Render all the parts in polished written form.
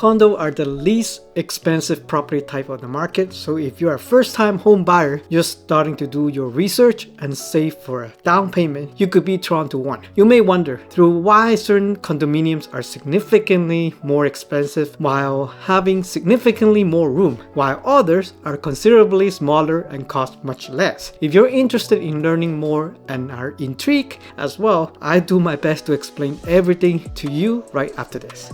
Condo are the least expensive property type on the market, so if you're a first-time home buyer just starting to do your research and save for a down payment, you could be drawn to one. You may wonder through why certain condominiums are significantly more expensive while having significantly more room, while others are considerably smaller and cost much less. If you're interested in learning more and are intrigued as well, I do my best to explain everything to you right after this.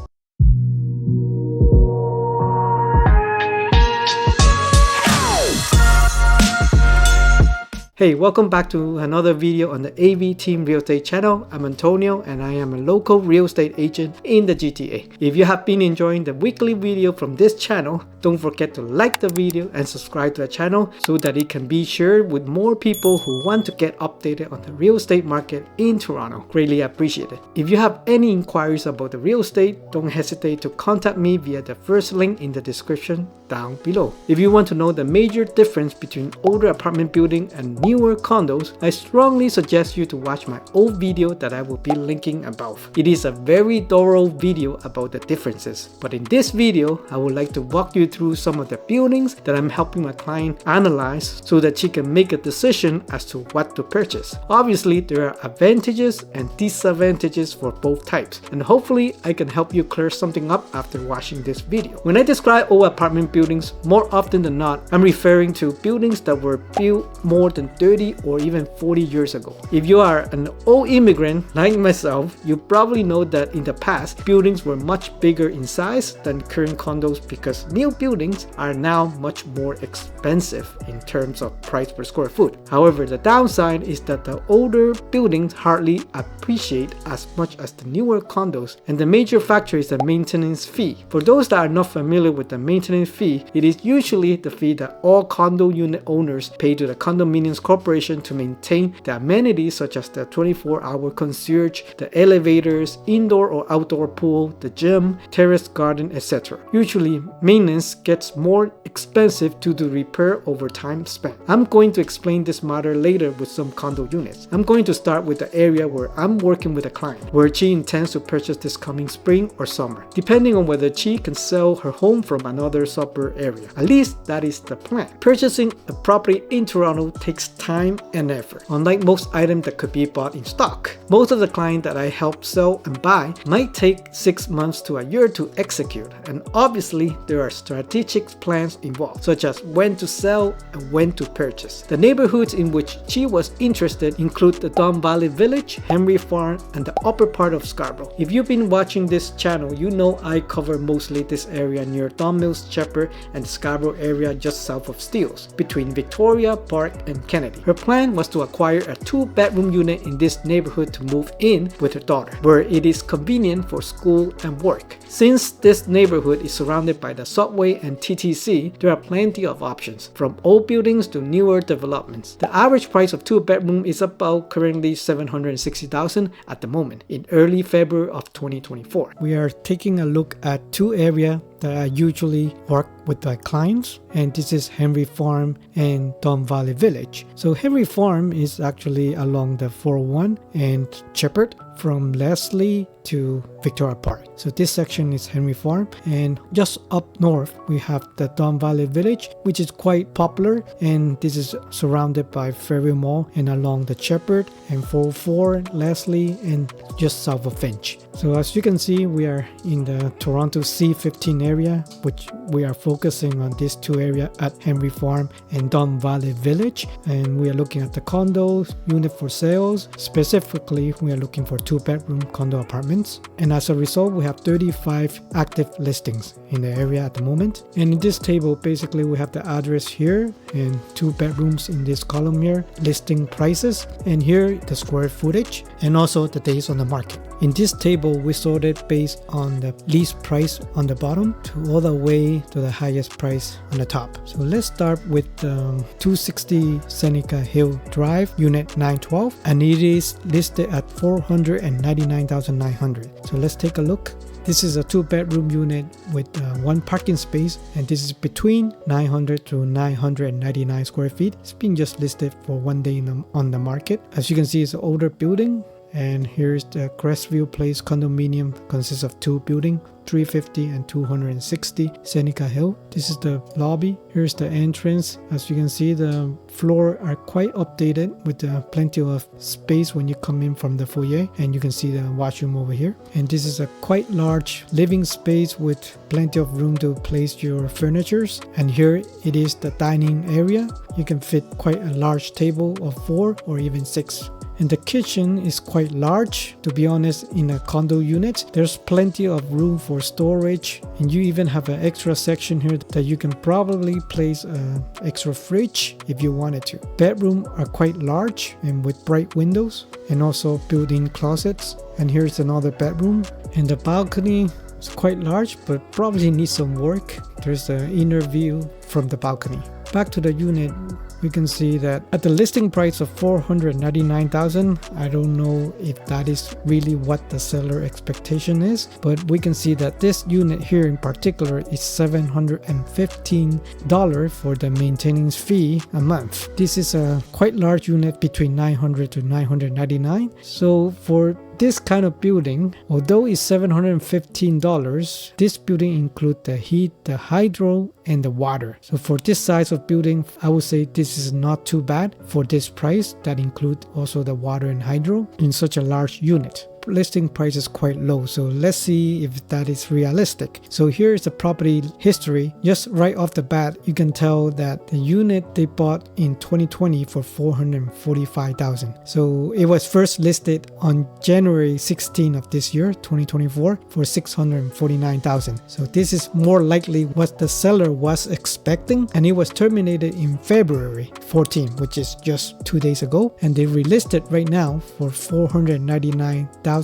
Hey, welcome back to another video on the AV Team Real Estate channel. I'm Antonio and I am a local real estate agent in the GTA. If you have been enjoying the weekly video from this channel, don't forget to like the video and subscribe to the channel so that it can be shared with more people who want to get updated on the real estate market in Toronto. Greatly appreciated. If you have any inquiries about the real estate, don't hesitate to contact me via the first link in the description down below. If you want to know the major difference between older apartment building and newer condos, I strongly suggest you to watch my old video that I will be linking above. It is a very thorough video about the differences, but in this video, I would like to walk you through some of the buildings that I'm helping my client analyze so that she can make a decision as to what to purchase. Obviously, there are advantages and disadvantages for both types, and hopefully I can help you clear something up after watching this video. When I describe old apartment buildings, more often than not, I'm referring to buildings that were built more than 30 or even 40 years ago. If you are an old immigrant like myself, you probably know that in the past, buildings were much bigger in size than current condos because new buildings are now much more expensive in terms of price per square foot. However, the downside is that the older buildings hardly appreciate as much as the newer condos, and the major factor is the maintenance fee. For those that are not familiar with the maintenance fee, it is usually the fee that all condo unit owners pay to the Condominiums Corporation to maintain the amenities such as the 24-hour concierge, the elevators, indoor or outdoor pool, the gym, terrace garden, etc. Usually, maintenance gets more expensive due to repair over time spent. I'm going to explain this matter later with some condo units. I'm going to start with the area where I'm working with a client, where she intends to purchase this coming spring or summer, depending on whether she can sell her home from another suburb area. At least that is the plan. Purchasing a property in Toronto takes time and effort, unlike most items that could be bought in stock. Most of the clients that I help sell and buy might take 6 months to a year to execute, and obviously there are strategic plans involved, such as when to sell and when to purchase. The neighborhoods in which she was interested include the Don Valley Village, Henry Farm, and the upper part of Scarborough. If you've been watching this channel, you know I cover mostly this area near Don Mills, Shepherd, and the Scarborough area just south of Steeles, between Victoria Park and Kennedy. Her plan was to acquire a 2-bedroom unit in this neighborhood to move in with her daughter, where it is convenient for school and work. Since this neighborhood is surrounded by the subway and TTC, there are plenty of options, from old buildings to newer developments. The average price of 2-bedroom is about currently $760,000 at the moment, in early February of 2024. We are taking a look at 2 areas that I usually work with my clients, and this is Henry Farm and Don Valley Village. So Henry Farm is actually along the 401 and Shepherd from Leslie to Victoria Park. So this section is Henry Farm, and just up north we have the Don Valley Village, which is quite popular, and this is surrounded by Ferry Mall and along the Shepherd and 404, Leslie, and just south of Finch. So as you can see, we are in the Toronto C15 area, which we are focusing on these 2 areas at Henry Farm and Don Valley Village, and we are looking at the condos unit for sales. Specifically, we are looking for 2-bedroom condo apartments, and as a result we have 35 active listings in the area at the moment. And in this table, basically we have the address here and 2 bedrooms in this column here, listing prices, and here the square footage and also the days on the market. In this table, we sorted based on the least price on the bottom to all the way to the highest price on the top. So let's start with 260 Seneca Hill Drive, Unit 912, and it is listed at $499,900. So let's take a look. This is a 2-bedroom unit with 1 parking space, and this is between 900 to 999 square feet. It's being just listed for 1 day on the market. As you can see, it's an older building. And here's the Crestview Place condominium, consists of 2 buildings. 350 and 260 Seneca Hill. This is the lobby. Here's the entrance. As you can see, the floor are quite updated with plenty of space when you come in from the foyer, and you can see the washroom over here. And this is a quite large living space with plenty of room to place your furnitures. And here it is the dining area. You can fit quite a large table of 4 or even 6. And the kitchen is quite large. To be honest, in a condo unit, there's plenty of room for storage, and you even have an extra section here that you can probably place an extra fridge if you wanted to. Bedrooms are quite large and with bright windows, and also built-in closets. And here's another bedroom, and the balcony is quite large but probably needs some work. There's the inner view from the balcony. Back to the unit, we can see that at the listing price of $499,000, I don't know if that is really what the seller expectation is, but we can see that this unit here in particular is $715 for the maintenance fee a month. This is a quite large unit, between $900 to $999. So for this kind of building, although it's $715, this building includes the heat, the hydro, and the water. So for this size of building, I would say this is not too bad for this price that includes also the water and hydro in such a large unit. Listing price is quite low, so let's see if that is realistic. So here's the property history. Just right off the bat, you can tell that the unit they bought in 2020 for $445,000. So it was first listed on January 16 of this year, 2024, for $649,000. So this is more likely what the seller was expecting, and it was terminated in February 14, which is just 2 days ago, and they relisted right now for $499,900.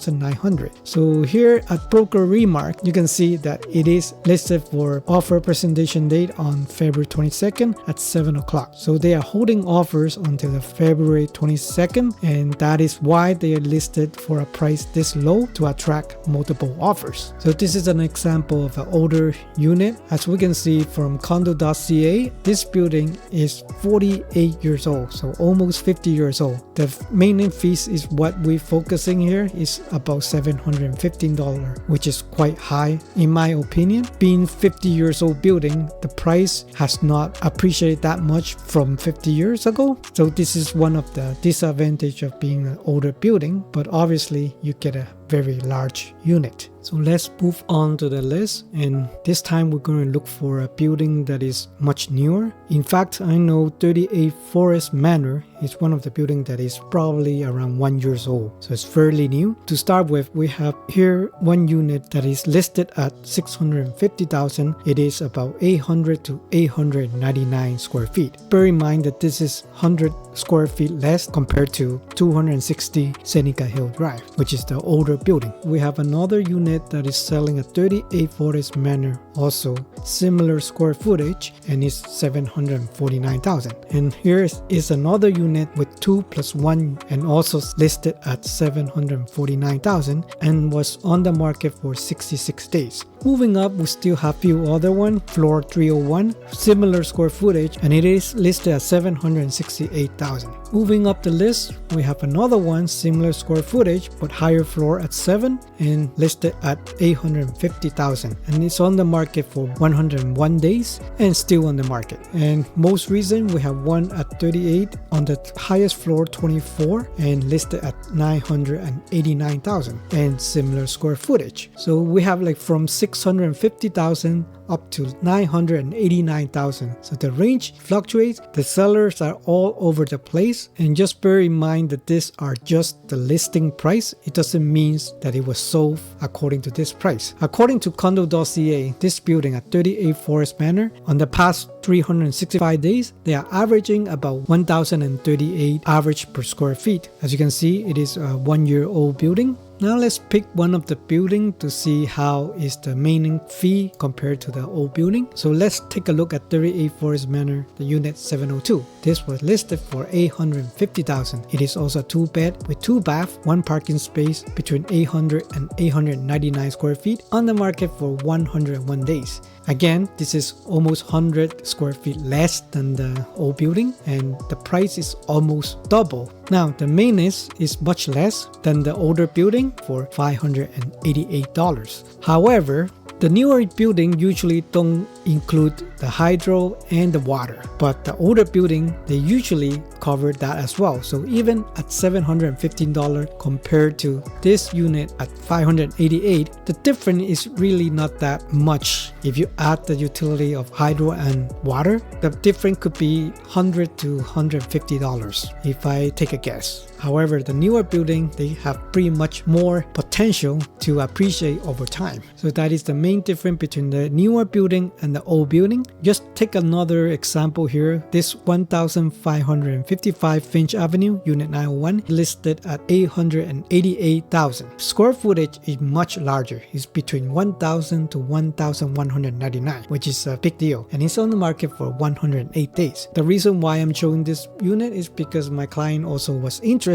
So here at Broker Remark, you can see that it is listed for offer presentation date on February 22nd at 7 o'clock. So they are holding offers until the February 22nd, and that is why they are listed for a price this low to attract multiple offers. So this is an example of an older unit. As we can see from Condo.ca, this building is 48 years old, so almost 50 years old. The maintenance fees is what we're focusing here, is about $715, which is quite high in my opinion. Being 50 years old building, the price has not appreciated that much from 50 years ago. So this is one of the disadvantages of being an older building, but obviously you get a very large unit. So let's move on to the list, and this time we're going to look for a building that is much newer. In fact, I know 38 Forest Manor is one of the buildings that is probably around 1 year old, so it's fairly new. To start with, we have here one unit that is listed at $650,000. It is about 800 to 899 square feet. Bear in mind that this is 100 square feet less compared to 260 Seneca Hill Drive, which is the older building. We have another unit that is selling at 38 Forest Manor, also similar square footage, and is $749,000. And here is another unit with 2+1 and also listed at $749,000 and was on the market for 66 days. Moving up, we still have few other one, floor 301, similar square footage, and it is listed at $768,000. Moving up the list, we have another one, similar square footage, but higher floor at 7 and listed at $850,000. And it's on the market for 101 days and still on the market. And most recent, we have one at 38 on the highest floor 24 and listed at $989,000 and similar square footage. So we have like from $650,000 up to $989,000. So the range fluctuates. The sellers are all over the place, and just bear in mind that these are just the listing price. It doesn't mean that it was sold according to this price. According to Condo.ca, this building at 38 Forest Manor, on the past 365 days, they are averaging about 1,038 average per square feet. As you can see, it is a 1 year old building. Now let's pick one of the building to see how is the maintenance fee compared to the old building. So let's take a look at 38 Forest Manor, the unit 702. This was listed for $850,000. It is also a 2-bed with 2 baths, 1 parking space, between 800 and 899 square feet, on the market for 101 days. Again, this is almost 100 square feet less than the old building, and the price is almost double. Now, the maintenance is much less than the older building for $588. However, The newer building usually don't include the hydro and the water, but the older building, they usually cover that as well. So even at $715 compared to this unit at $588, the difference is really not that much. If you add the utility of hydro and water, the difference could be $100 to $150 if I take a guess. However, the newer building, they have pretty much more potential to appreciate over time. So that is the main difference between the newer building and the old building. Just take another example here. This 1555 Finch Avenue, Unit 901, listed at 888,000. Square footage is much larger. It's between 1,000 to 1,199, which is a big deal. And it's on the market for 108 days. The reason why I'm showing this unit is because my client also was interested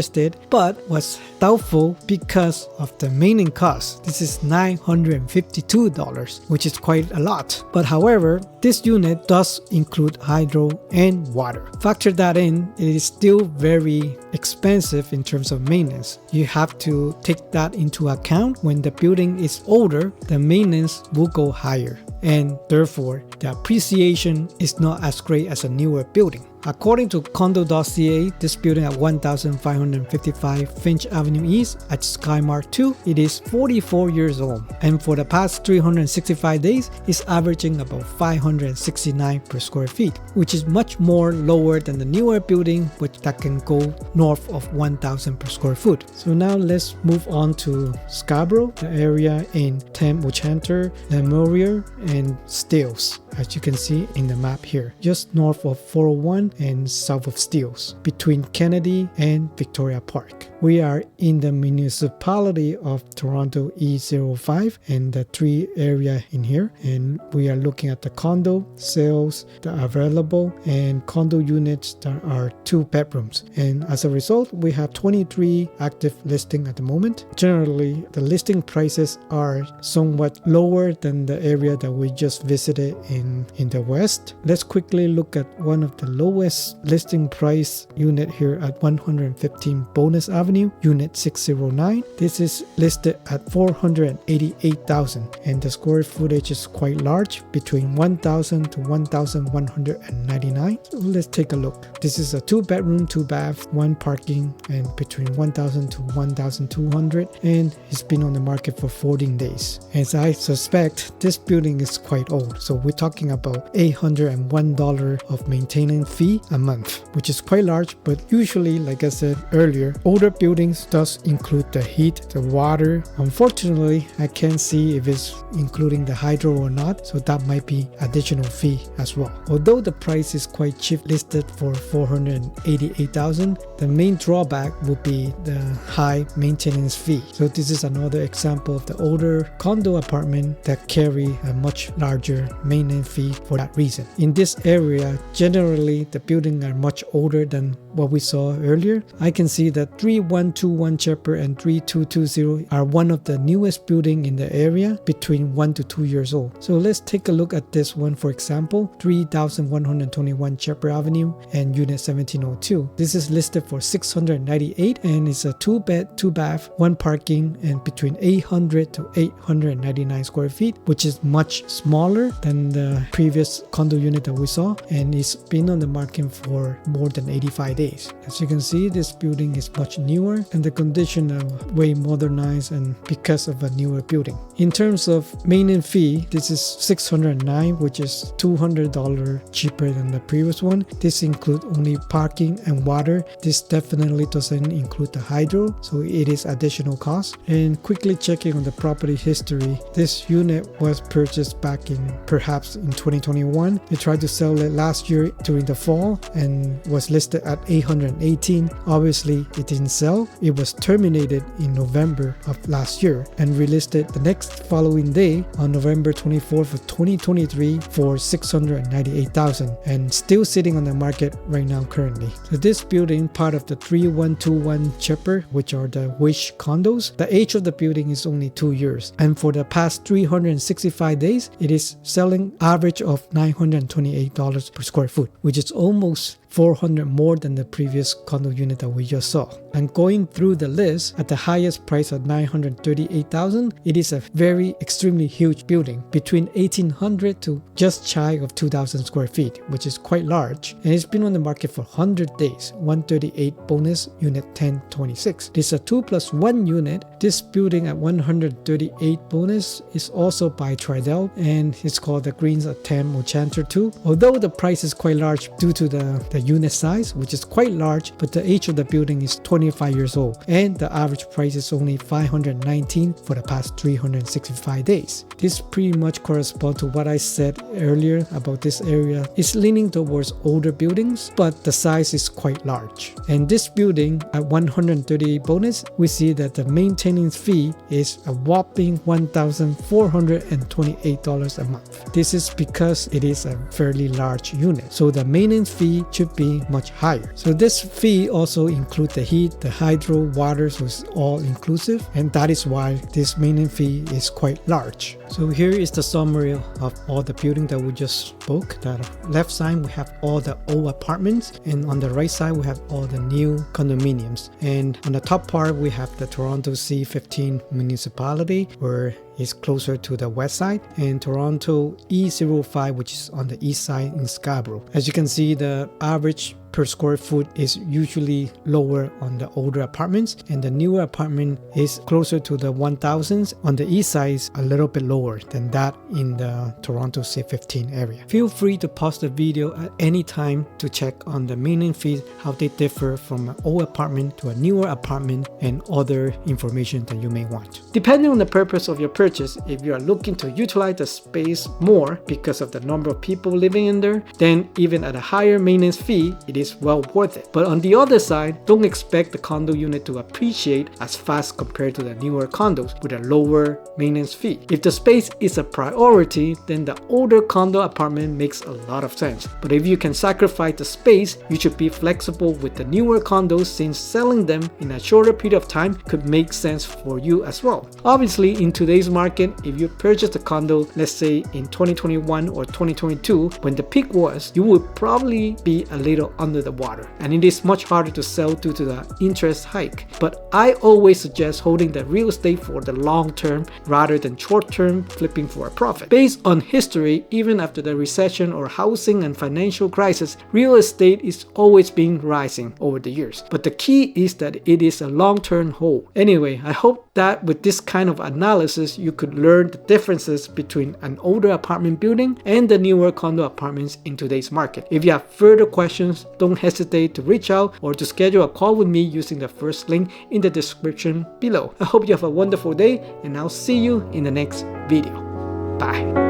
but was doubtful because of the maintenance cost. This is $952, which is quite a lot. But however, this unit does include hydro and water. Factor that in, it is still very expensive in terms of maintenance. You have to take that into account. When the building is older, the maintenance will go higher, and therefore the appreciation is not as great as a newer building. According to Condo.ca, this building at 1555 Finch Avenue East at Skymark 2, it is 44 years old, and for the past 365 days, it's averaging about 569 per square feet, which is much more lower than the newer building, which that can go north of 1,000 per square foot. So now let's move on to Scarborough, the area in Tam O'Chanter, Lemuria, and Steeles, as you can see in the map here, just north of 401 and south of Steeles, between Kennedy and Victoria Park. We are in the municipality of Toronto E05 and the 3 area in here, and we are looking at the condo sales that are available and condo units that are 2 bedrooms. And as a result, we have 23 active listings at the moment. Generally, the listing prices are somewhat lower than the area that we just visited in the west. Let's quickly look at one of the lowest listing price unit here at 115 Bonus Avenue, Unit 609. This is listed at $488,000, and the square footage is quite large, between 1,000 to 1,199. So let's take a look. This is a 2-bedroom, 2-bath, 1 parking, and between 1,000 to 1,200, and it's been on the market for 14 days. As I suspect, this building is quite old, so we're talking about $801 of maintenance fee a month, which is quite large. But usually, like I said earlier, older buildings does include the heat, the water. Unfortunately, I can't see if it's including the hydro or not, so that might be additional fee as well. Although the price is quite cheap, listed for $488,000, the main drawback would be the high maintenance fee. So this is another example of the older condo apartment that carry a much larger maintenance fee for that reason. In this area, generally the buildings are much older than what we saw earlier. I can see that 3121 Chepper and 3220 are one of the newest buildings in the area, between 1 to 2 years old. So let's take a look at this one. For example, 3121 Chepper Avenue and Unit 1702. This is listed for $698, and it's a 2-bed, 2-bath, 1 parking, and between 800 to 899 square feet, which is much smaller than the previous condo unit that we saw, and it's been on the market for more than 85 days. As you can see, this building is much newer, and the condition are way modernized, and because of a newer building. In terms of maintenance fee, this is $609, which is $200 cheaper than the previous one. This includes only parking and water. This definitely doesn't include the hydro, so it is additional cost. And quickly checking on the property history, this unit was purchased back in perhaps in 2021. They tried to sell it last year during the fall and was listed at $818. Obviously, it didn't sell. It was terminated in November of last year and relisted the next following day on November 24th of 2023 for $698,000, and still sitting on the market right now currently. So this building, part of the 3121 Chepper, which are the Wish condos, the age of the building is only 2 years, and for the past 365 days, it is selling average of $928 per square foot, which is almost $400 more than the previous condo unit that we just saw. And going through the list, at the highest price of $938,000, it is a very extremely huge building, between 1,800 to just shy of 2,000 square feet, which is quite large. And it's been on the market for 100 days. 138 bonus, unit 1026. This is a 2+1 unit. This building at 138 bonus is also by Tridel, and it's called the Greens Attempt Enchanter 2. Although the price is quite large due to the unit size, which is quite large, but the age of the building is 25 years old, and the average price is only $519 for the past 365 days. This pretty much corresponds to what I said earlier about this area. It's leaning towards older buildings, but the size is quite large. And this building at 138 bonus, we see that the maintenance fee is a whopping $1,428 a month. This is because it is a fairly large unit, so the maintenance fee should be much higher. So this fee also includes the heat, the hydro, water, so it's all inclusive, and that is why this maintenance fee is quite large. So here is the summary of all the building that we just spoke. The left side we have all the old apartments, and on the right side we have all the new condominiums. And on the top part we have the Toronto C15 municipality, where it's closer to the west side, and Toronto E05, which is on the east side in Scarborough. As you can see, the average per square foot is usually lower on the older apartments, and the newer apartment is closer to the 1000s. On the east side is a little bit lower than that in the Toronto C15 area. Feel free to pause the video at any time to check on the maintenance fees, how they differ from an old apartment to a newer apartment, and other information that you may want. Depending on the purpose of your purchase, if you are looking to utilize the space more because of the number of people living in there, then even at a higher maintenance fee, it is well worth it. But on the other side, don't expect the condo unit to appreciate as fast compared to the newer condos with a lower maintenance fee. If the space is a priority, then the older condo apartment makes a lot of sense. But if you can sacrifice the space, you should be flexible with the newer condos, since selling them in a shorter period of time could make sense for you as well. Obviously, in today's market, if you purchased a condo, let's say in 2021 or 2022, when the peak was, you would probably be a little under the water, and it is much harder to sell due to the interest hike. But I always suggest holding the real estate for the long term rather than short term flipping for a profit. Based on history, even after the recession or housing and financial crisis, real estate is always been rising over the years. But the key is that it is a long-term hold. Anyway, I hope that with this kind of analysis, you could learn the differences between an older apartment building and the newer condo apartments in today's market. If you have further questions, don't hesitate to reach out or to schedule a call with me using the first link in the description below. I hope you have a wonderful day, and I'll see you in the next video. Bye.